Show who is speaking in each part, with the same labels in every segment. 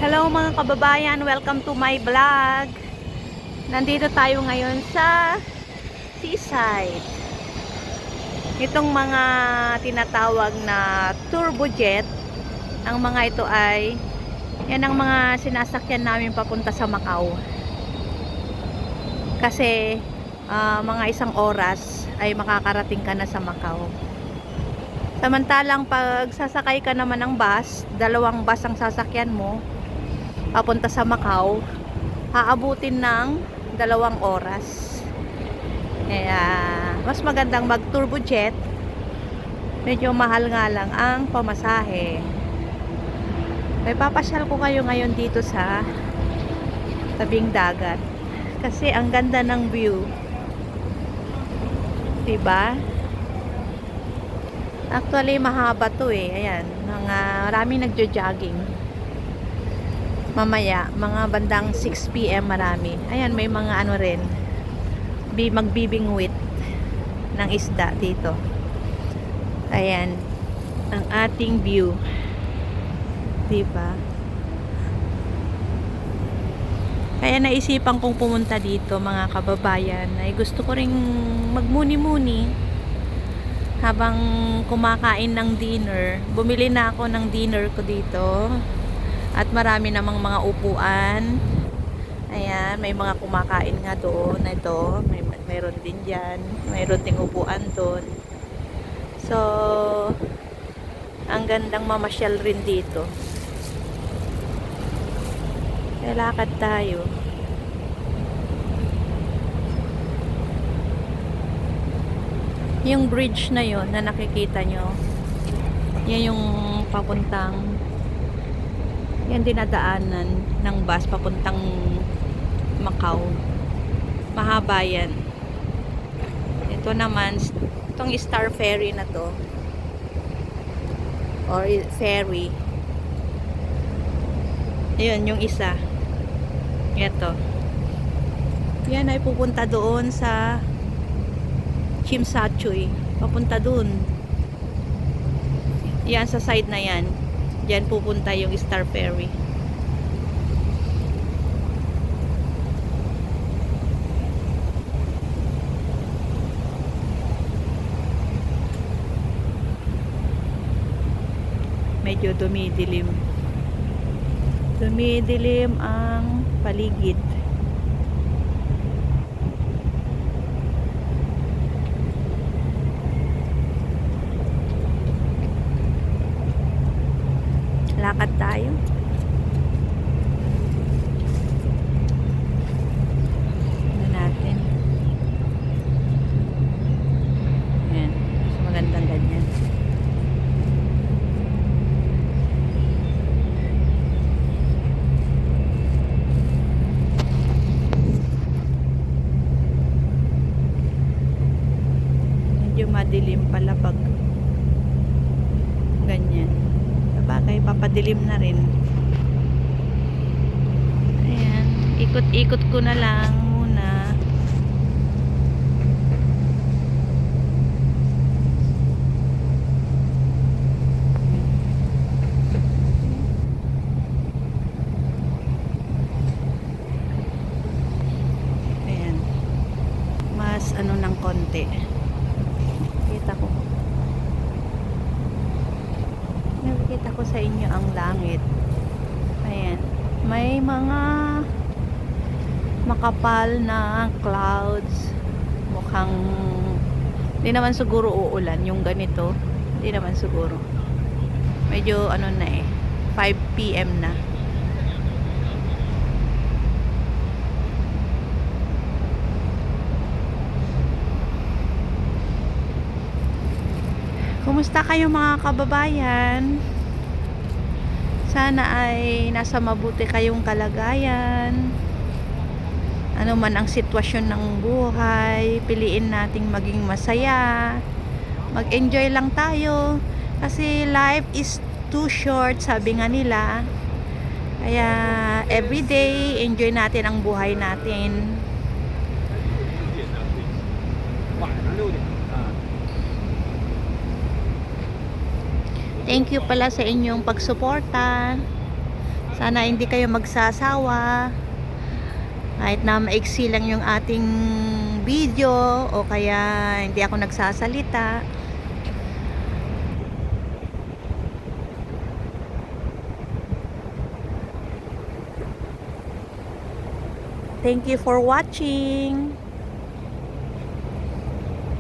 Speaker 1: Hello mga kababayan, welcome to my vlog. Nandito tayo ngayon sa seaside. Itong mga tinatawag na turbojet, ang mga ito ay yan ang mga sinasakyan namin papunta sa Macau. Kasi mga isang oras ay makakarating ka na sa Macau. Samantalang pag sasakay ka naman ng bus, dalawang bus ang sasakyan mo papunta sa Macau, aabutin ng 2 oras. Kaya mas magandang mag turbojet. Medyo mahal nga lang ang pamasahe. May papasyal ko kayo ngayon dito sa tabing dagat kasi ang ganda ng view, diba? Actually mahaba to eh. Ayan, maraming nagjo-jogging. Mamaya, mga bandang 6 PM marami. Ayan, may mga ano rin. Magbibingwit ng isda dito. Ayan, ang ating view. Diba? Kaya naisipan kong pumunta dito mga kababayan. Ay gusto ko ring magmuni-muni habang kumakain ng dinner. Bumili na ako ng dinner ko dito. At marami namang mga upuan. Ayan, may mga kumakain nga doon. Ito, mayroon din dyan. Mayroon ding upuan doon. So, ang gandang mamasyal rin dito. Kaya lakad tayo. Yung bridge na yon na nakikita nyo, yan yung papuntang, yan dinadaanan ng bus papuntang Macau. Mahaba yan. Ito naman, itong Star Ferry na to, or ferry, ayun yung isa. Ito, yan ay pupunta doon sa Chimsachoy, papunta doon. Yan sa side na yan, diyan pupunta yung Star Ferry. Medyo dumidilim. Dumidilim ang paligid. Lakad tayo. Ano natin? Ayan. Mas magandang ganyan. Medyo madilim pala pag ganyan. Sabagay, papadilim na rin. Ayan, ikot-ikot ko na lang muna. Ayan, mas ano ng konti. Kita ko. Nakikita ko sa inyo ang langit. Ayan. May mga makapal na clouds. Mukhang hindi naman siguro uulan yung ganito. Hindi naman siguro. Medyo ano na eh. 5 PM na. Kumusta kayo mga kababayan? Sana ay nasa mabuti kayong kalagayan. Ano man ang sitwasyon ng buhay, piliin nating maging masaya. Mag-enjoy lang tayo. Kasi life is too short, sabi nga nila. Kaya everyday, enjoy natin ang buhay natin. Thank you pala sa inyong pagsuporta Sana hindi kayo magsasawa. Kahit na maiksi lang yung ating video o kaya hindi ako nagsasalita. Thank you for watching.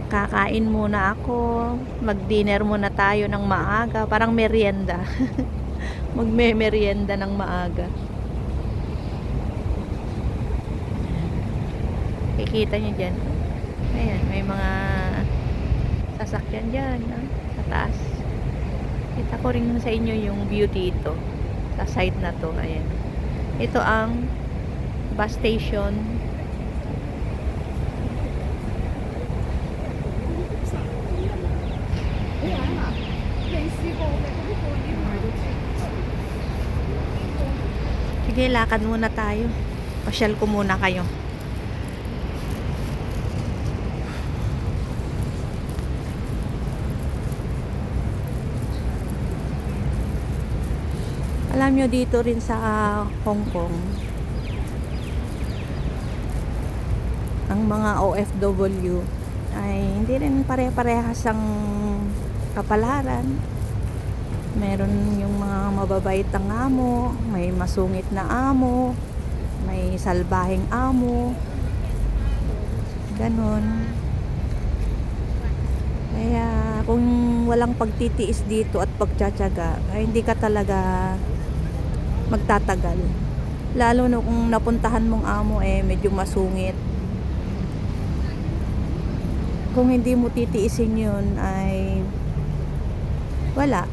Speaker 1: Kakain muna ako. Mag-dinner muna tayo ng maaga. Parang merienda. Magme-merienda ng maaga. Kikita nyo dyan. Ayan, may mga sasakyan dyan. Sa taas. Kita ko rin sa inyo yung view dito. Sa side na to. Ayan. Ito ang bus station. Sige, lakad muna tayo. Pasyal ko muna kayo. Alam nyo, dito rin sa Hong Kong, ang mga OFW ay hindi rin pare-parehas ang kapalaran. Meron yung mga mababait ang amo, may masungit na amo, may salbahing amo, ganon. Kaya kung walang pagtitiis dito at pagtsatsaga, ay hindi ka talaga magtatagal. Lalo na kung napuntahan mong amo medyo masungit. Kung hindi mo titiisin yun ay wala.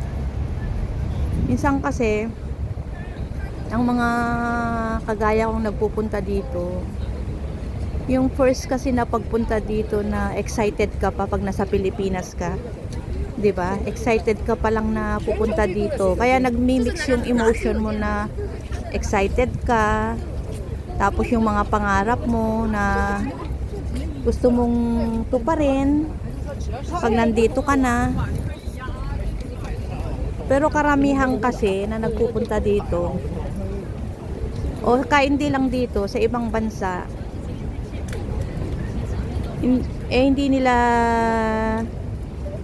Speaker 1: Minsan kasi ang mga kagaya kong nagpupunta dito, yung first kasi na pagpunta dito na excited ka pa pag nasa Pilipinas ka, 'di ba? Excited ka pa lang na pupunta dito. Kaya nagmi-mix yung emotion mo na excited ka, tapos yung mga pangarap mo na gusto mong tuparin pag nandito ka na. Pero karamihan kasi na nagpupunta dito, o hindi lang dito, sa ibang bansa, hindi nila,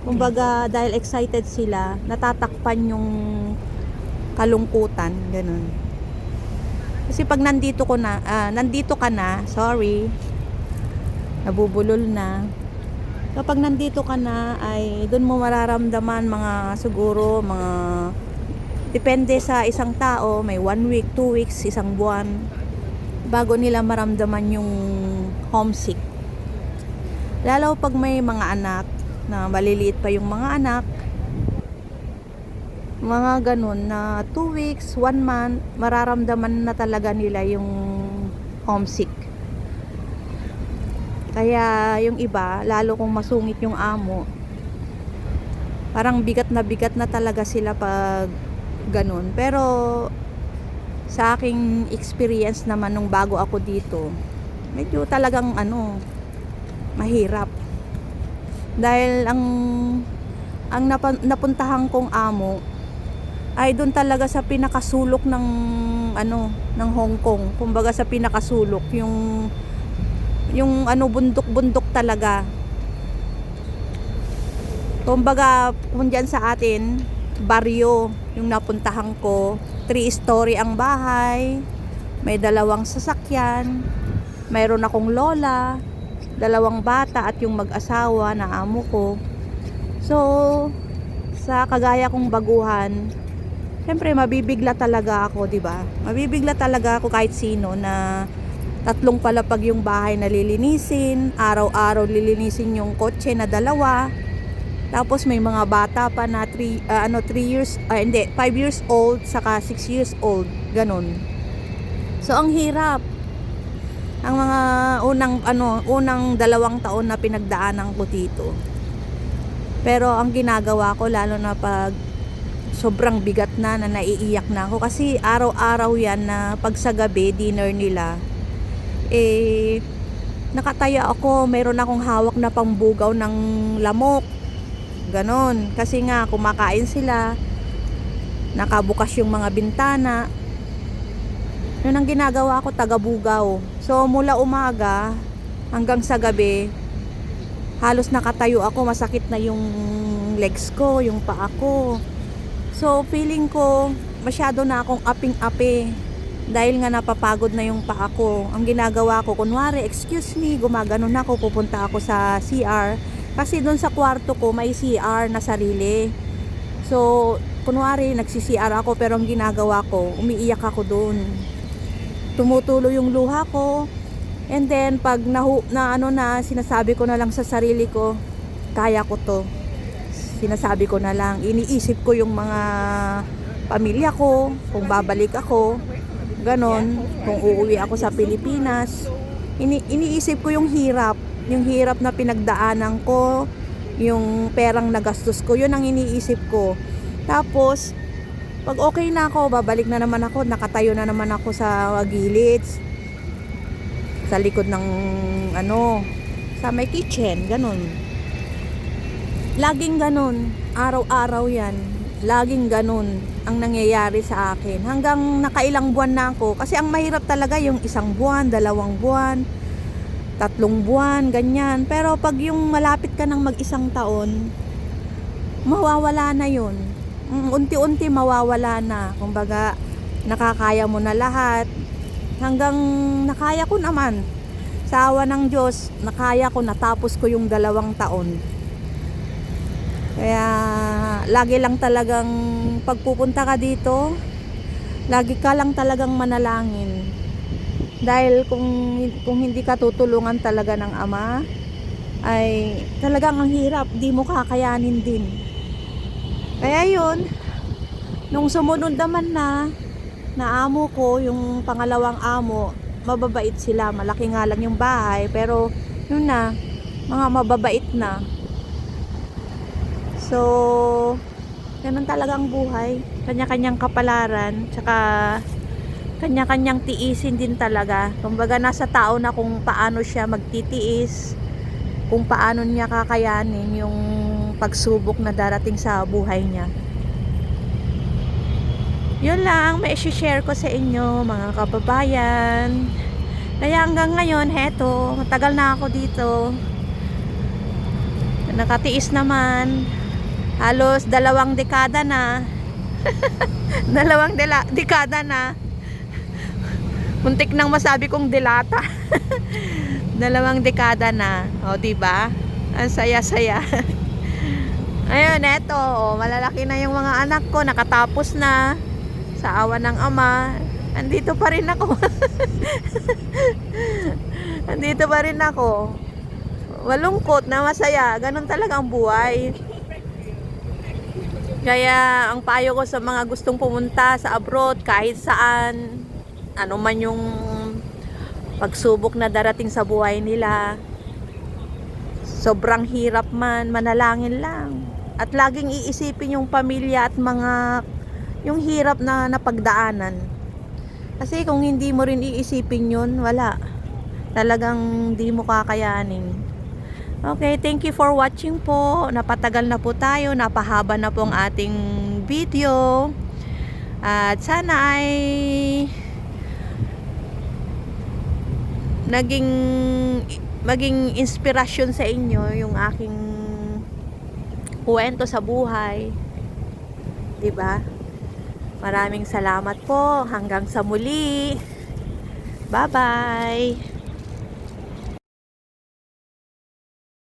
Speaker 1: kumbaga dahil excited sila, natatakpan yung kalungkutan, ganun. Kasi pag nandito ka na, sorry, nabubulol na. Kapag nandito ka na ay doon mo mararamdaman siguro depende sa isang tao, may 1 week, 2 weeks, isang buwan bago nila maramdaman yung homesick. Lalo pag may mga anak na maliliit pa yung mga anak, mga ganun na 2 weeks, 1 month, mararamdaman na talaga nila yung homesick. Kaya yung iba, lalo kung masungit yung amo, parang bigat na talaga sila pag ganun. Pero sa aking experience naman nung bago ako dito, medyo talagang mahirap. Dahil ang napuntahan kong amo ay doon talaga sa pinakasulok ng Hong Kong. Kumbaga sa pinakasulok, yung bundok-bundok talaga. Kumbaga kung dyan sa atin, baryo yung napuntahan ko. 3-story ang bahay, may 2 sasakyan, mayroon akong lola, 2 bata at yung mag-asawa na amo ko. So sa kagaya kong baguhan, syempre mabibigla talaga ako, 'di ba? Mabibigla talaga ako kahit sino na 3 palapag yung bahay na lilinisin, araw-araw lilinisin yung kotse na 2. Tapos may mga bata pa na 5 years old saka 6 years old, ganun. So ang hirap. Ang mga unang 2 taon na pinagdaanan ko dito. Pero ang ginagawa ko, lalo na pag sobrang bigat na naiiyak na ako, kasi araw-araw yan na pag sa gabi dinner nila, nakataya ako, mayroon akong hawak na pangbugaw ng lamok, ganon. Kasi nga kumakain sila, nakabukas yung mga bintana, Yun ang ginagawa ko, taga-bugaw. So mula umaga hanggang sa gabi, halos nakatayo ako, masakit na yung legs ko, yung paa ko. So feeling ko masyado na akong aping-api dahil nga napapagod na yung paa ko. Ang ginagawa ko, kunwari, excuse me, gumaganon ako, pupunta ako sa CR. Kasi doon sa kwarto ko may CR na sarili. So kunwari nagsi-CR ako, pero ang ginagawa ko, umiiyak ako doon. Tumutulo yung luha ko. And then pag sinasabi ko na lang sa sarili ko, kaya ko to. Sinasabi ko na lang, iniisip ko yung mga pamilya ko, kung babalik ako, ganon, kung uuwi ako sa Pilipinas. Iniisip ko yung hirap na pinagdaanan ko, yung perang nagastos ko, yun ang iniisip ko. Tapos pag okay na ako, babalik na naman ako, nakatayo na naman ako sa gilid, sa likod ng sa may kitchen, ganon. Laging ganon, araw-araw yan, laging ganon ang nangyayari sa akin. Hanggang nakailang buwan na ako, kasi ang mahirap talaga yung 1 buwan, 2 buwan, 3 buwan, ganyan. Pero pag yung malapit ka ng mag-1 taon, mawawala na yun. Unti-unti mawawala na. Kumbaga, nakakaya mo na lahat. Hanggang nakaya ko naman. Sa awa ng Diyos, nakaya ko, natapos ko yung 2 taon. Kaya, lagi lang talagang pagpupunta ka dito, lagi ka lang talagang manalangin. Dahil kung hindi ka tutulungan talaga ng Ama, ay talagang ang hirap, di mo kakayanin din. Kaya yun, nung sumunod naman na amo ko, yung pangalawang amo, mababait sila. Malaki nga lang yung bahay, pero yun na, mga mababait na. So, ganun talaga ang buhay. Kanya-kanyang kapalaran, tsaka kanya-kanyang tiisin din talaga. Kumbaga nasa tao na kung paano siya magtitiis, kung paano niya kakayanin yung pagsubok na darating sa buhay niya. Yun lang, may share ko sa inyo, mga kababayan. Kaya hanggang ngayon, heto, matagal na ako dito. Nakatiis naman. Halos 2 dekada na. 2 dekada na. Muntik nang masabi kong dilata. 2 dekada na. O, diba? Ang saya-saya. Ayun, eto. Malalaki na yung mga anak ko. Nakatapos na. Sa awa ng Ama. Andito pa rin ako. Andito pa rin ako. Malungkot na masaya. Ganun talaga ang buhay. Kaya ang payo ko sa mga gustong pumunta sa abroad, kahit saan, ano man yung pagsubok na darating sa buhay nila, sobrang hirap man, manalangin lang. At laging iisipin yung pamilya at yung hirap na napagdaanan. Kasi kung hindi mo rin iisipin yun, wala. Talagang di mo kakayanin. Okay, thank you for watching po. Napatagal na po tayo, napahaba na po ang ating video. At sana ay maging inspirasyon sa inyo yung aking kwento sa buhay. 'Di ba? Maraming salamat po. Hanggang sa muli. Bye-bye.